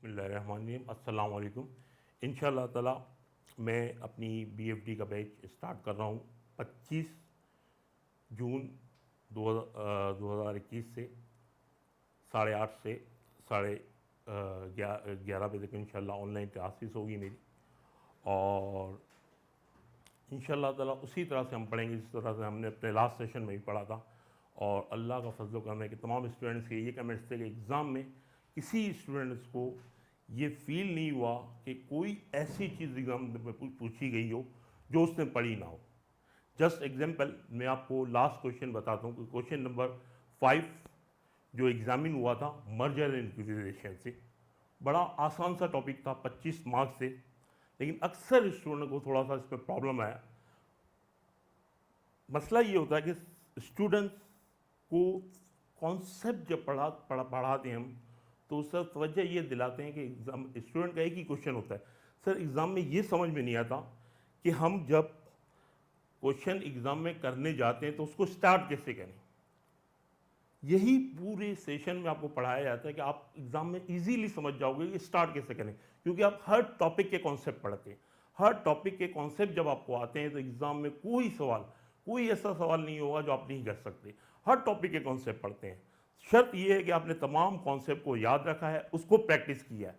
بسم اللہ الرحمن الرحیم. السلام علیکم. انشاءاللہ تعالیٰ میں اپنی بی ایف ڈی کا بیچ اسٹارٹ کر رہا ہوں 25 جون 2021 سے 8:30 سے 11:30 بجے تک انشاءاللہ آن لائن کلاسز ہوگی میری. اور انشاءاللہ تعالیٰ اسی طرح سے ہم پڑھیں گے جس طرح سے ہم نے اپنے لاسٹ سیشن میں بھی پڑھا تھا. اور اللہ کا فضل و کرم ہے کہ تمام اسٹوڈنٹس کے یہ کمنٹس تھے کہ ایگزام میں کسی اسٹوڈنٹس کو یہ فیل نہیں ہوا کہ کوئی ایسی چیز ایگزام میں پوچھی گئی ہو جو اس نے پڑھی نہ ہو. جسٹ ایگزامپل میں آپ کو لاسٹ کوشچن بتاتا ہوں کہ کوشچن نمبر 5 جو ایگزامن ہوا تھا مرجر اینڈ ایکوزیشن سے، بڑا آسان سا ٹاپک تھا، 25 مارکس سے. لیکن اکثر اسٹوڈنٹ کو تھوڑا سا اس میں پرابلم آیا. مسئلہ یہ ہوتا ہے کہ اسٹوڈنٹس کو کانسیپٹ جب پڑھاتے ہیں ہم تو اس سے توجہ یہ دلاتے ہیں کہ ایگزام اسٹوڈنٹ کا ایک ہی کوشچن ہوتا ہے، سر ایگزام میں یہ سمجھ میں نہیں آتا کہ ہم جب کوشچن ایگزام میں کرنے جاتے ہیں تو اس کو سٹارٹ کیسے کریں. یہی پورے سیشن میں آپ کو پڑھایا جاتا ہے کہ آپ ایگزام میں ایزیلی سمجھ جاؤ گے کہ سٹارٹ کیسے کریں، کیونکہ آپ ہر ٹاپک کے کانسیپٹ پڑھتے ہیں. ہر ٹاپک کے کانسیپٹ جب آپ کو آتے ہیں تو ایگزام میں کوئی ایسا سوال نہیں ہوگا جو آپ نہیں کر سکتے. ہر ٹاپک کے کانسیپٹ پڑھتے ہیں. شرط یہ ہے کہ آپ نے تمام کانسیپٹ کو یاد رکھا ہے، اس کو پریکٹس کیا ہے،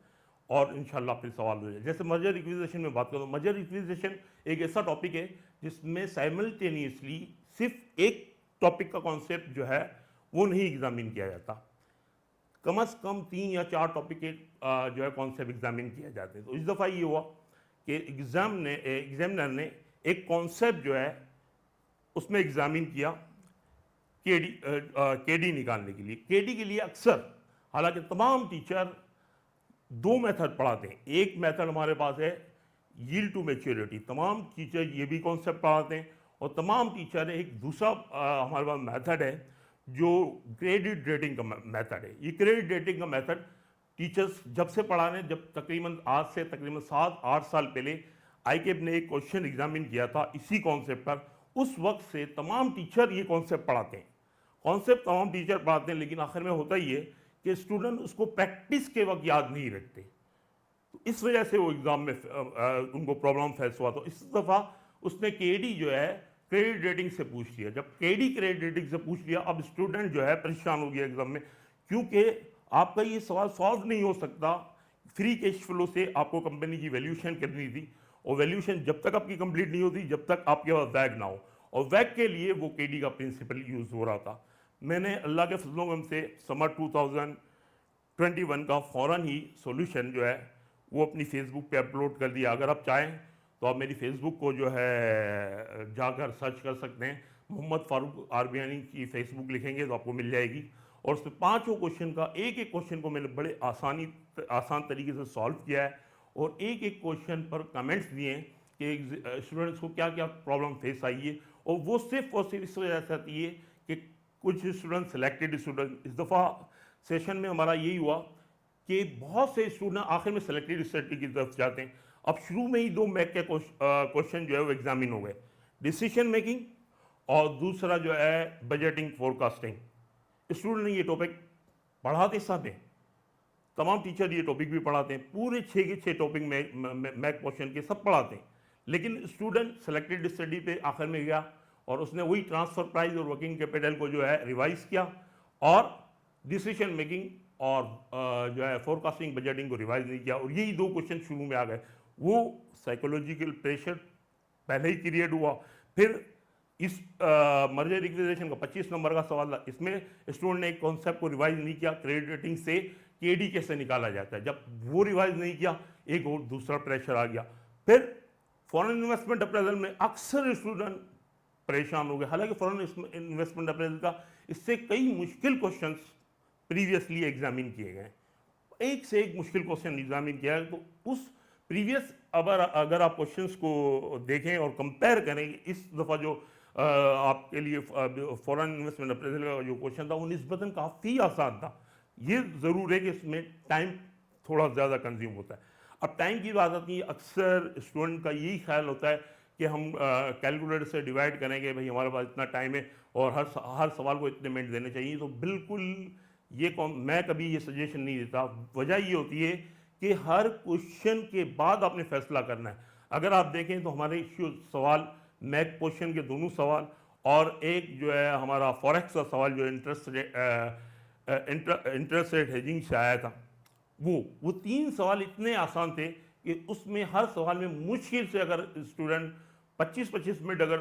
اور انشاءاللہ پھر سوال ہو جائے. جیسے مرجر ایکوزیشن میں بات کروں، مرجر ایکوزیشن ایک ایسا ٹاپک ہے جس میں سائملٹینیسلی صرف ایک ٹاپک کا کانسیپٹ جو ہے وہ نہیں ایگزامن کیا جاتا، کم از کم 3 یا 4 ٹاپک کے جو ہے کانسیپٹ ایگزامن کیا جاتے ہیں. تو اس دفعہ یہ ہوا کہ ایگزامنر نے ایک کانسیپٹ جو ہے اس میں ایگزامن کیا کے ڈی نکالنے کے لیے. کے ڈی کے لیے اکثر، حالانکہ تمام ٹیچر 2 میتھڈ پڑھاتے ہیں. ایک میتھڈ ہمارے پاس ہے ییلڈ ٹو میچیورٹی، تمام ٹیچر یہ بھی کانسیپٹ پڑھاتے ہیں. اور تمام ٹیچر ایک دوسرا ہمارے پاس میتھڈ ہے جو کریڈٹ ریٹنگ کا میتھڈ ہے. یہ کریڈٹ ریٹنگ کا میتھڈ ٹیچرز جب سے پڑھا رہے ہیں، جب تقریباً آج سے تقریباً 7-8 سال پہلے آئی کیپ نے ایک کوشچن ایگزامن کیا تھا اسی کانسیپٹ پر، اس وقت سے تمام ٹیچر یہ کانسیپٹ پڑھاتے ہیں. کانسیپٹ تمام ٹیچر پڑھاتے ہیں، لیکن آخر میں ہوتا ہی ہے کہ اسٹوڈنٹ اس کو پریکٹس کے وقت یاد نہیں رکھتے. تو اس وجہ سے وہ ایگزام میں ان کو پرابلم فیس ہوا. تو اس دفعہ اس نے کے ڈی جو ہے کریڈٹ ریٹنگ سے پوچھ لیا. جب کے ڈی کریڈٹ ریٹنگ سے پوچھ لیا، اب اسٹوڈنٹ جو ہے پریشان ہو گیا ایگزام میں، کیونکہ آپ کا یہ سوال سالو نہیں ہو سکتا. فری کیش فلو سے آپ کو کمپنی کی ویلیوشن کرنی تھی، اور ویلیوشن جب تک آپ کی کمپلیٹ نہیں ہوتی جب تک آپ کے پاس ویگ نہ ہو، اور ویگ کے لیے وہ کے ڈی کا پرنسپل یوز ہو رہا تھا. میں نے اللہ کے فضل و کرم سے سمر 2021 کا فوراً ہی سولوشن جو ہے وہ اپنی فیس بک پہ اپلوڈ کر دیا. اگر آپ چاہیں تو آپ میری فیس بک کو جو ہے جا کر سرچ کر سکتے ہیں. محمد فاروق آربیانی کی فیس بک لکھیں گے تو آپ کو مل جائے گی. اور اس میں 5 کوشچن کا ایک کوشچن کو میں نے بڑے آسان طریقے سے سالو کیا ہے، اور ایک کوشچن پر کمنٹس دیے ہیں کہ اسٹوڈنٹس کو کیا کیا پرابلم فیس آئی ہے. اور وہ صرف اس وجہ سے آتی ہے کہ کچھ اسٹوڈنٹ سلیکٹڈ اسٹوڈنٹ. اس دفعہ سیشن میں ہمارا یہی ہوا کہ بہت سے اسٹوڈنٹ آخر میں سلیکٹڈ اسٹڈی کی طرف جاتے ہیں. اب شروع میں ہی 2 میک کے کوشچن جو ہے وہ ایگزامن ہو گئے، ڈیسیشن میکنگ اور دوسرا جو ہے بجٹنگ فورکاسٹنگ. اسٹوڈنٹ نے یہ ٹاپک پڑھاتے ساتھ ہیں، تمام ٹیچر یہ ٹاپک بھی پڑھاتے ہیں، پورے 6 کے 6 ٹاپک میک کوشچن کے سب پڑھاتے ہیں. لیکن اسٹوڈنٹ سلیکٹڈ اسٹڈی پہ آخر میں گیا اور اس نے وہی ٹرانسفر پرائز اور ورکنگ کیپٹل کو جو ہے ریوائز کیا، اور ڈیسیشن میکنگ اور جو ہے فور کاسٹنگ بجٹنگ کو ریوائز نہیں کیا. اور یہی 2 کوشچن شروع میں آ گئے. وہ سائیکولوجیکل پریشر پہلے ہی کریٹ ہوا. پھر اس مرجر ایکوزیشن کا 25 نمبر کا سوال تھا، اس میں اسٹوڈنٹ نے ایک کانسیپٹ کو ریوائز نہیں کیا، کریڈٹ ریٹنگ سے کے ڈی کیسے نکالا جاتا ہے. جب وہ ریوائز نہیں کیا، ایک اور دوسرا پریشر آ گیا. پھر فورن انویسٹمنٹ اپریزل میں اکثر اسٹوڈنٹ پریشان ہو گئے. حالانکہ فورن انویسٹمنٹ اپریزل کا اس سے کئی مشکل کوشچنس پریویسلی ایگزامن کیے گئے، ایک سے ایک مشکل کوشچن ایگزامن کیا ہے. تو اس پریویس اگر آپ کوشچنس کو دیکھیں اور کمپیئر کریں، اس دفعہ جو آپ کے لیے فورن انویسٹمنٹ اپریزل کا جو کوشچن تھا وہ نسبتاً کافی آسان تھا. یہ ضرور ہے کہ اس میں ٹائم تھوڑا زیادہ کنزیوم ہوتا ہے. اب ٹائم کی بات آتی ہے، اکثر اسٹوڈنٹ کا یہی خیال ہوتا ہے کہ ہم کیلکولیٹر سے ڈیوائڈ کریں گے، بھائی ہمارے پاس اتنا ٹائم ہے اور ہر سوال کو اتنے منٹ دینے چاہیے. تو بالکل میں کبھی یہ سجیشن نہیں دیتا. وجہ یہ ہوتی ہے کہ ہر کوشچن کے بعد آپ نے فیصلہ کرنا ہے. اگر آپ دیکھیں تو ہمارے سوال میک پوشن کے دونوں سوال اور ایک جو ہے ہمارا فوریکس کا سوال جو انٹرسٹ ریٹ ہیجنگ سے آیا تھا، وہ 3 سوال اتنے آسان تھے کہ اس میں ہر سوال میں مشکل سے اگر اسٹوڈنٹ 25 منٹ اگر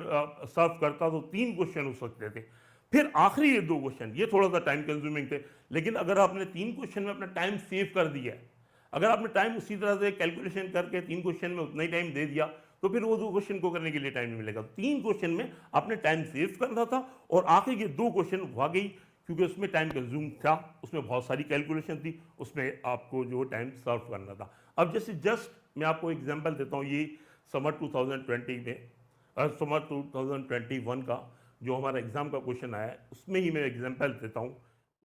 سرو کرتا تو 3 کوشچن ہو سکتے تھے. پھر آخری یہ 2 کوشچن یہ تھوڑا سا ٹائم کنزیومنگ تھے، لیکن اگر آپ نے 3 کوشچن میں اپنا ٹائم سیو کر دیا ہے، اگر آپ نے ٹائم اسی طرح سے کیلکولیشن کر کے 3 کوشچن میں اتنا ہی ٹائم دے دیا تو پھر وہ 2 کوشچن کو کرنے کے لیے ٹائم نہیں ملے گا. 3 کوشچن میں آپ نے ٹائم سیو کرنا تھا اور آخری کے 2 کوشچن واقعی کیونکہ اس میں ٹائم کنزیوم تھا، اس میں بہت ساری کیلکولیشن تھی، اس میں آپ کو جو ٹائم سرو کرنا تھا. اب جیسے جسٹ میں آپ کو ایگزامپل دیتا ہوں، یہ سمر 2020 میں سمر 2021 کا جو ہمارا ایگزام کا کوشچن آیا ہے اس میں ہی میں ایگزامپل دیتا ہوں